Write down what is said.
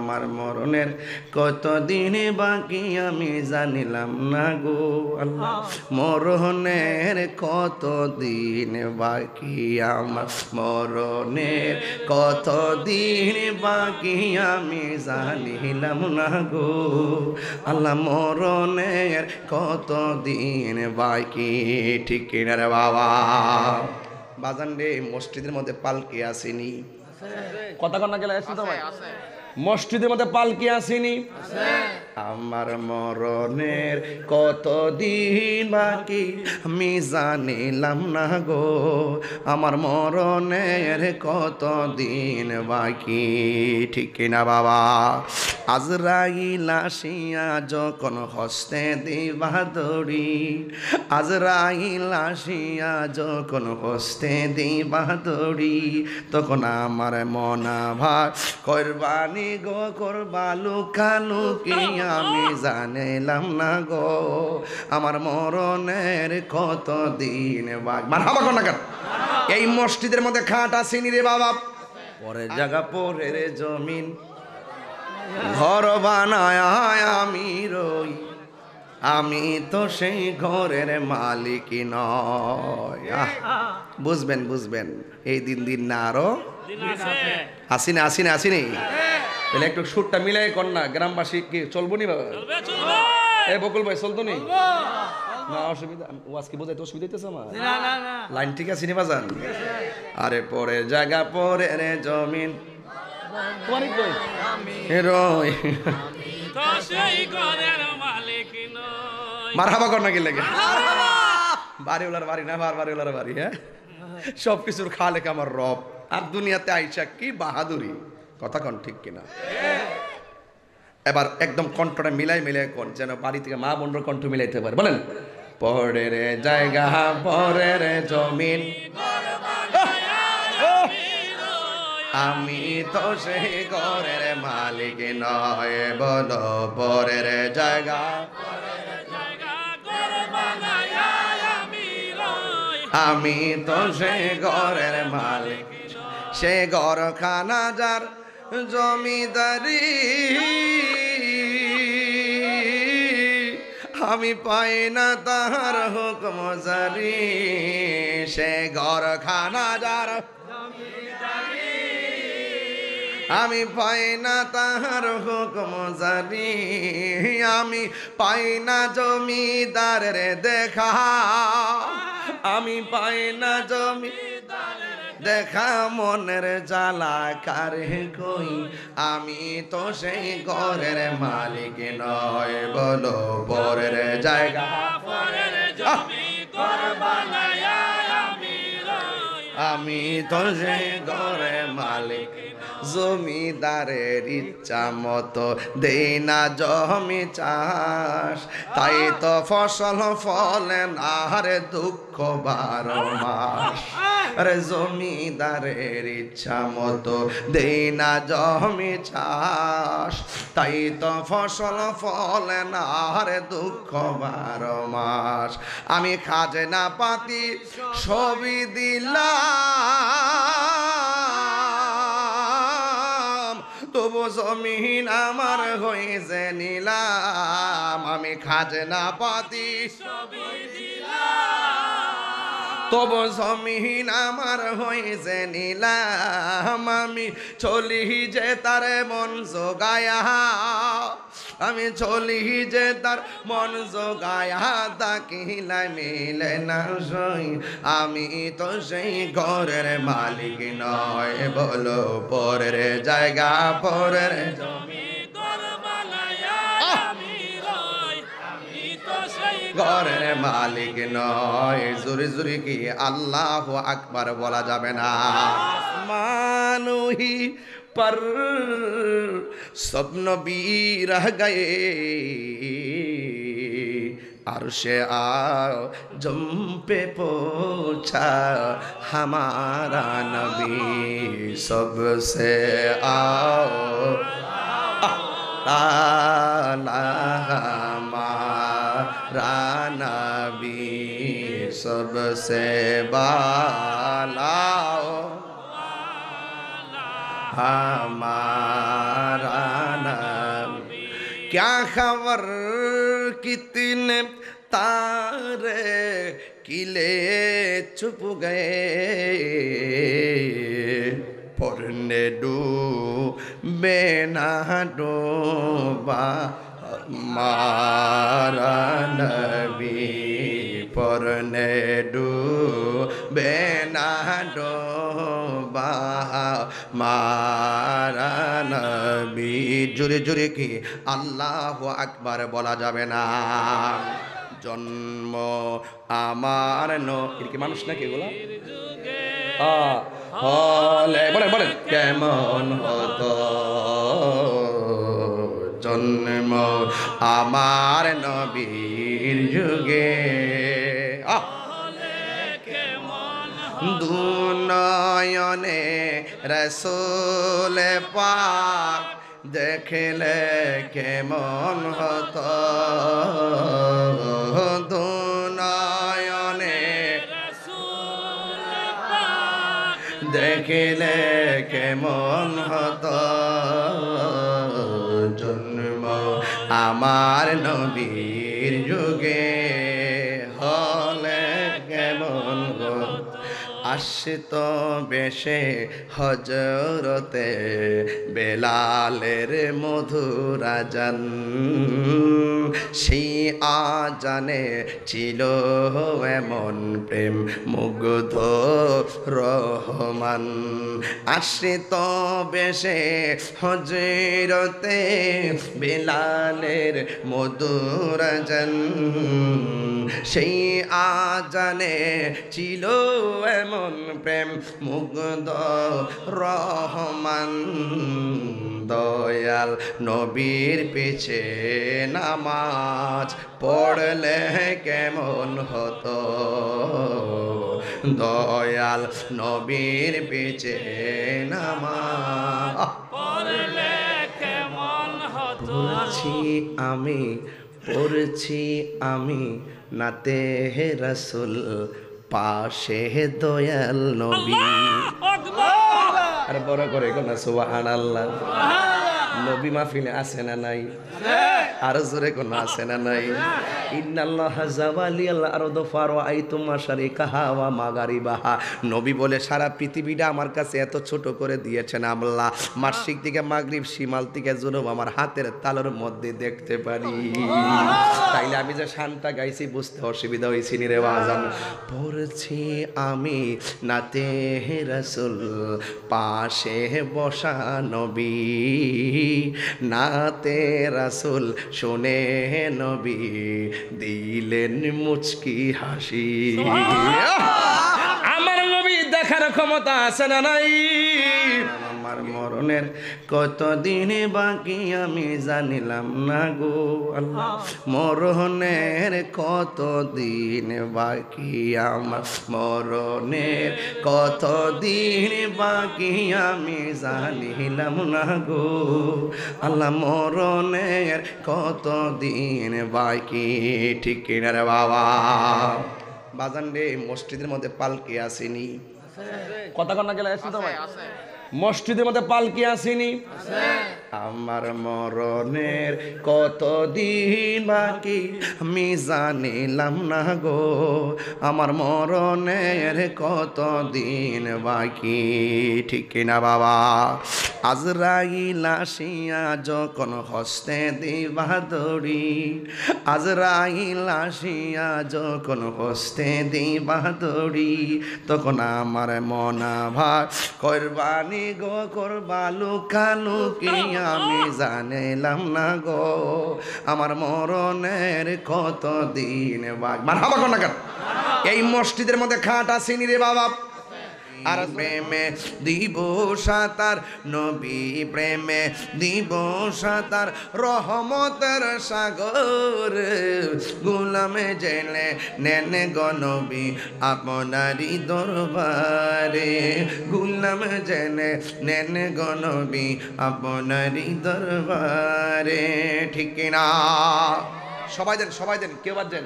আমার মরণের কতদিন বাকি আমি জানিলাম না গো আল্লাহ, মরণের কতদিন বাকি আমার, মরণের কতদিন বাকি আমি জানিলাম না গো আল্লাহ, মরণের কতদিন বাকি। ঠিক কিনা রে বাবা? বাজান রে, মসজিদের মধ্যে পালকি আসেনি? কথা কন্যা গেলে আসেন তো ভাই? মসজিদের মধ্যে পালকি আসেনি? আমার মরণের কতদিন বাকি আমি জানিলাম না গো, আমার মরণের কতদিন বাকি। ঠিক কিনা বাবা? আজরাইল আসিয়া যখন হস্তে দিবা দড়ি, আজরাইল আসিয়া যখন হস্তে দিবা দড়ি, তখন আমার মনা ভাই কোরবানি গো করবা লুকালুকি আমি জানিলাম না গো, আমার মরণের কতদিন বাকি। মারহাবা কোন না কেন? এই মসজিদের মধ্যে খাট আসেনি রে বাবা? পরের জায়গা পরের জমিন ঘর বানায় আমি রই, আমি তো সেই ঘরের মালিক নয়। বুঝবেন বুঝবেন, এই দিন দিন না আরো আসিনি আসিনি আসিনি। তাহলে একটু সুরটা মিলাই কর না, গ্রামবাসী কি চলবো নি বাবা? এ বকুল ভাই চলতো নি? না অসুবিধা, ওয়াজ কি বোঝাইতে অসুবিধা হইতেছে আমার? লাইন ঠিক আছে নি বাজান? আরে পরে জায়গা পরে রে জমিন মারহাবা কর না কি লাগে? বাড়িওয়ালার বাড়ি না, বাড়িওয়ালার বাড়ি। হ্যাঁ, সবকিছুর খালেক আমার রব, আর দুনিয়াতে আইসা কি বাহাদুরি। কথা কন ঠিক কিনা? এবার একদম কণ্ঠটা মিলাই মিলাই কোন, যেন বাড়ি থেকে মা বোনরা কণ্ঠ মিলাইতে পারে। বলেন, পরের জায়গা পরের জমিন আমি তো সেই ঘরের মালিক নয়, বলো পরের জায়গা আমি তো সেই ঘরের মালিক, সে ঘর খানা যার জমিদারি আমি পাই না তাহার হুকুম জারি, সে ঘর খানা যার আমি পাই না তাহার হুকুম জারি, আমি পাই না জমিদারের দেখা, আমি পাই না জমিদারের দেখা, মনের জ্বালা কারে কই আমি তো সেই ঘরের মালিক নয়, বলো পরের জায়গা পরের জমি ঘর বানায়া আমি রই, আমি তো সেই ঘরের মালিক। জমিদারের ইচ্ছা মতো দেই না জমি চাষ, তাই তো ফসল ফলে না রে দুঃখ 12 মাস। আরে জমিদারের ইচ্ছা মতো দেই না জমি চাষ, তাই তো ফসল ফলে না রে দুঃখ 12 মাস। আমি খাজনা পাতি সবই দিলাম, তবু জমিন আমার হয়েছে নিলাম, আমি খাজনা পাতি সবই দিলাম, তবু জমিন আমার হয়েছে নিলাম, আমি চলি যে তার মন জোগায়া, আমি চলি যে তার মন জোগায়া, তাকিলাই মিলে না সই আমি তো সেই ঘরের মালিক নয়, বলো পরের জায়গা পরের জমি ঘর বানায়া আমি রই, আমি তো সেই ঘরের মালিক নয়। জোরে জোরে কি আল্লাহু আকবার বলা যাবে না? মানুহি पर सब नबी रह गए, अर्शे आज़म पे पहुंचा हमारा नबी, सबसे आला हमारा नबी, सबसे बाला हमारा क्या खबर कितने तारे किले छुप गए पढ़ने डूबे ना डूबा हमारा नबी पढ़ने डूबे ना डूबा हमारा नबी जुरे जुरे की আল্লাহু আকবার বলা যাবে না জন্ম আমার এর কি মানুষ নাকি এগুলা হলে বলেন বলেন কেমন হতো জন্ম আমার নবীর যুগে দুনয়নে রাসূল পাক দেখলে কেমন হতো দুনয়নে দেখলে কেমন হতো জন্ম আমার নবীর যুগে হলে কেমন হতো আসতো বেশে হজরতে বেলালের মধুর আজান সেই আজানে ছিল এমন প্রেম মুগ্ধ রহমান আসতো বেশে হজরতে বেলালের মধুর আজান সেই আজানে ছিল এমন প্রেম মুগ্ধ রহমান দয়াল নবীর পিছে নামাজ পড়লে কেমন হতো দয়াল নবীর পিছে নামাজ পড়লে কেমন হতো পড়ছি আমি নাতে রাসূল পাশে দয়াল নবী আর বড় করে কোন সুবহানাল্লাহ নবী মাহফিলে আছে না নাই আর জোরে কোন আছে না নাই ইন্নাল্লাহা জাওয়ালিয়াল আরদ ফারাআইতুম মাশারিকাহা ওয়া মাগারিবাহা নবী বলে সারা পৃথিবীটা আমার কাছে এত ছোট করে দিয়েছেন আল্লাহ মাশরিক থেকে মাগরিব শিমাল থেকে জুনুব আমার হাতের তালুর মধ্যে দেখতে পারি তাইলে আমি যে শানটা গাইছি বুঝতে অসুবিধা হইছে নি রে বাজান পড়ছি আমি নাতে রাসূল পাশে বসা নবী নাতে রাসূল শুনে নবী দিলেন মুচকি হাসি আমার নবী দেখার ক্ষমতা আছে না নাই আমার মরণের কতদিন বাকি আমি জানিলাম না গো আল্লাহ মরণের কতদিন বাকি আমার মরণের কতদিন বাকি আমি জানিলাম না গো আল্লাহ মরণের কতদিন বাকি ঠিক কিনা রে বাবা বাজান রে মসজিদের মধ্যে পালকি আসেনি কথা কন্যা গেলে আসেনি তো ভাই মসজিদের মধ্যে পালকি আসেনি আমার মরণের কতদিন বাকি আমি জানিলাম না গো আমার মরণের কতদিন বাকি ঠিক কিনা বাবা আজরাইল আসিয়া যখন হস্তে দিবা দড়ি আজরাইল আসিয়া যখন হস্তে দিবা দড়ি তখন আমার মনা ভাগ কোরবানি গো করবা লুকালুকি আমি জানিলাম না গো আমার মরণের কতদিন বাকি মারহাবা কোন না কেন এই মসজিদের মধ্যে খাট আসেনি রে বাবা আর প্রেমে দিব সাতার নবী প্রেমে দিব সাতার রহমতের সাগর গোলামে জেলে নেন গনবী আপনারি দরবারে গোলাম জেলে নেন গনবী আপনারি দরবারে ঠিক না সবাই দেন কেউ বাদ দেন